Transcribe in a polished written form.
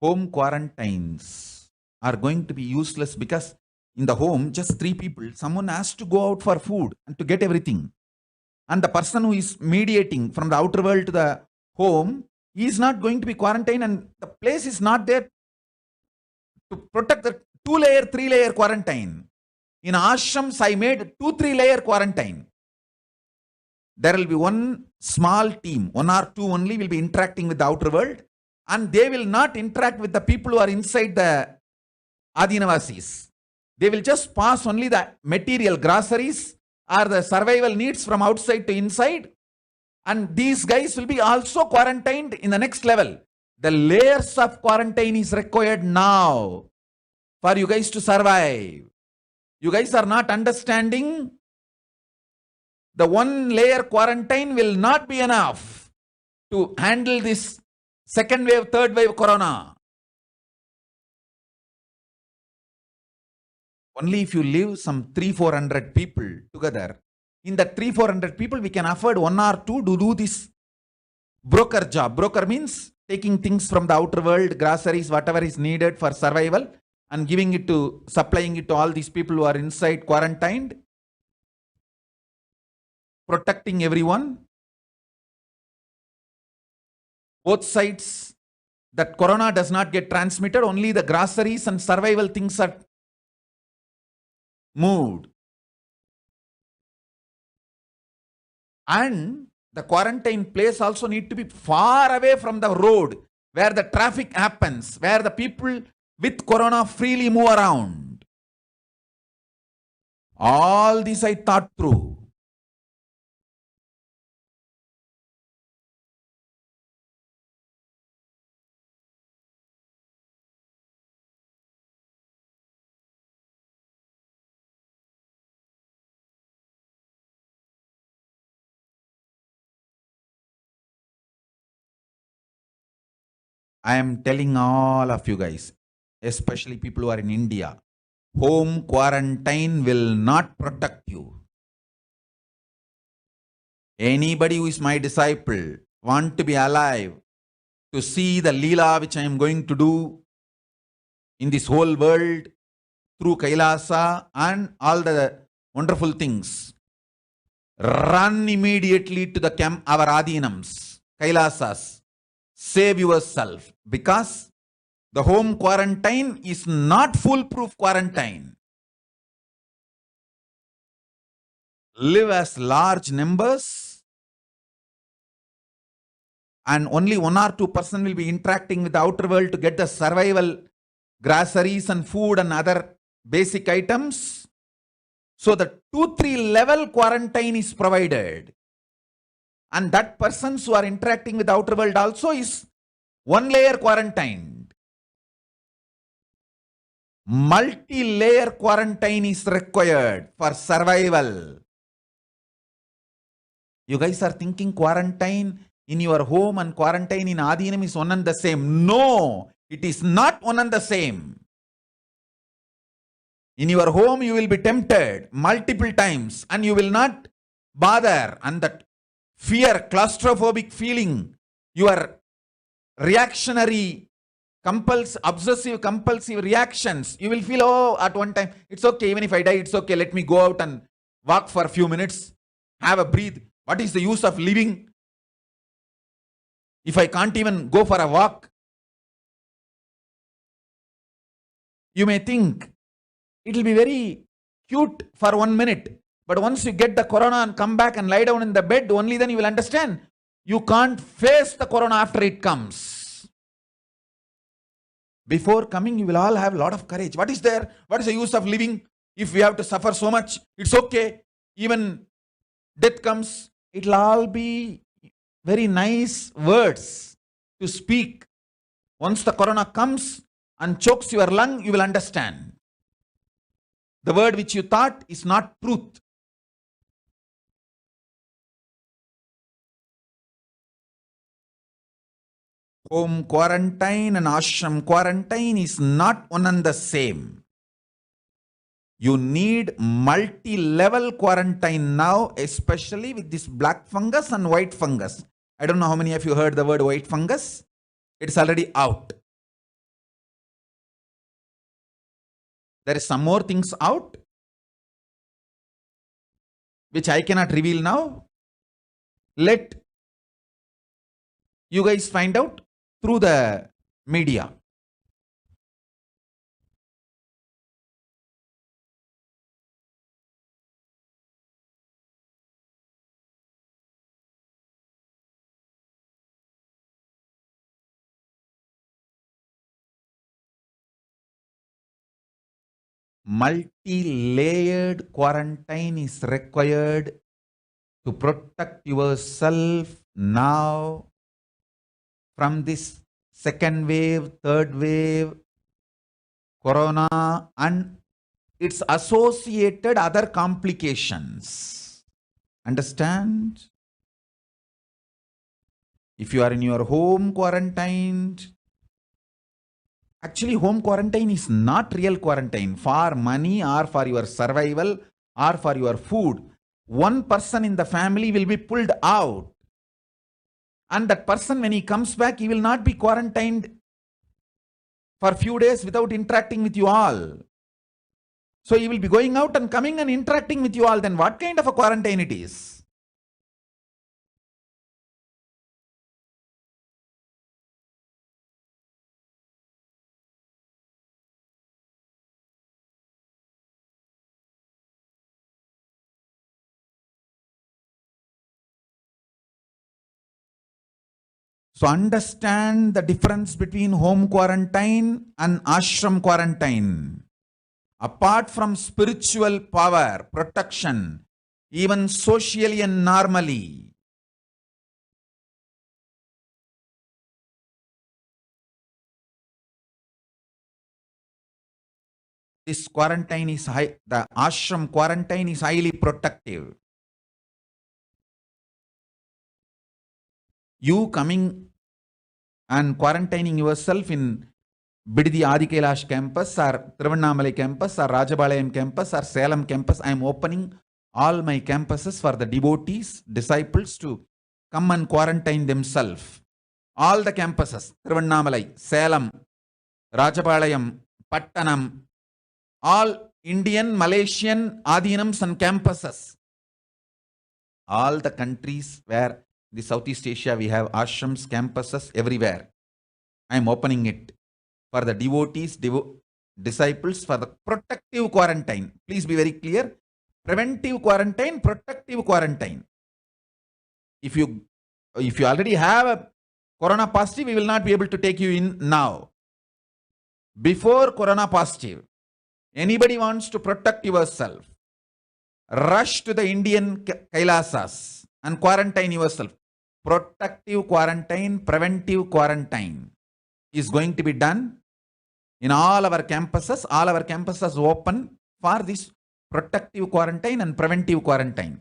home quarantines are going to be useless because in the home, just 3 people, someone has to go out for food and to get everything. And the person who is mediating from the outer world to the home, he is not going to be quarantined, and the place is not there to protect the 2-layer, 3-layer quarantine. In ashrams, I made 2-3-layer quarantine. There will be one small team, 1 or 2 only will be interacting with the outer world, and they will not interact with the people who are inside the Adinavasis. They will just pass only the material groceries or the survival needs from outside to inside. And these guys will be also quarantined in the next level. The layers of quarantine is required now for you guys to survive. You guys are not understanding. The 1-layer quarantine will not be enough to handle this second wave, third wave corona. Only if you live some 300-400 people together, in that 300-400 people, we can afford 1 or 2 to do this broker job. Broker means taking things from the outer world, groceries, whatever is needed for survival, and supplying it to all these people who are inside quarantined, protecting everyone. Both sides, that corona does not get transmitted, only the groceries and survival things are moved. And the quarantine place also need to be far away from the road where the traffic happens, where the people with corona freely move around. All this I thought through. I am telling all of you guys, especially people who are in India, home quarantine will not protect you. Anybody who is my disciple, want to be alive, to see the Leela which I am going to do in this whole world through Kailasa and all the wonderful things, run immediately to the camp, our Adinams, Kailasas. Save yourself, because the home quarantine is not foolproof quarantine. Live as large numbers, and only 1 or 2% will be interacting with the outer world to get the survival groceries and food and other basic items. So the 2-3 level quarantine is provided. And that persons who are interacting with the outer world also is 1-layer quarantine. Multi-layer quarantine is required for survival. You guys are thinking quarantine in your home and quarantine in Adinam is one and the same. No, it is not one and the same. In your home, you will be tempted multiple times and you will not bother, and that fear, claustrophobic feeling, your reactionary, obsessive compulsive reactions, you will feel, oh, at one time, it's okay, even if I die, it's okay, let me go out and walk for a few minutes, have a breathe. What is the use of living if I can't even go for a walk? You may think it will be very cute for 1 minute. But once you get the corona and come back and lie down in the bed, only then you will understand you can't face the corona after it comes. Before coming, you will all have a lot of courage. What is there? What is the use of living if we have to suffer so much? It's okay. Even death comes, it will all be very nice words to speak. Once the corona comes and chokes your lung, you will understand. The word which you thought is not truth. Home quarantine and ashram quarantine is not one and the same. You need multi-level quarantine now, especially with this black fungus and white fungus. I don't know how many of you heard the word white fungus. It's already out. There is some more things out which I cannot reveal now. Let you guys find out through the media. Multi-layered quarantine is required to protect yourself now from this second wave, third wave, corona, and its associated other complications. Understand? If you are in your home quarantined, actually home quarantine is not real quarantine. For money or for your survival or for your food, one person in the family will be pulled out. And that person, when he comes back, he will not be quarantined for a few days without interacting with you all. So he will be going out and coming and interacting with you all. Then what kind of a quarantine it is? So understand the difference between home quarantine and ashram quarantine. Apart from spiritual power, protection, even socially and normally, this quarantine is high, the ashram quarantine is highly protective. You coming and quarantining yourself in Bididi Adi Kailash campus or Tiruvannamalai campus or Rajabalayam campus or Salem campus, I am opening all my campuses for the devotees, disciples to come and quarantine themselves. All the campuses, Tiruvannamalai, Salem, Rajabalayam, Pattanam, all Indian, Malaysian, Adinams and campuses. All the countries where in the Southeast Asia we have ashrams, campuses everywhere. I am opening it for the devotees, disciples for the protective quarantine. Please be very clear. Preventive quarantine, protective quarantine. If you already have a corona positive, we will not be able to take you in now. Before corona positive, anybody wants to protect yourself, rush to the Indian Kailasas and quarantine yourself. Protective quarantine, preventive quarantine is going to be done in all our campuses. All our campuses open for this protective quarantine and preventive quarantine.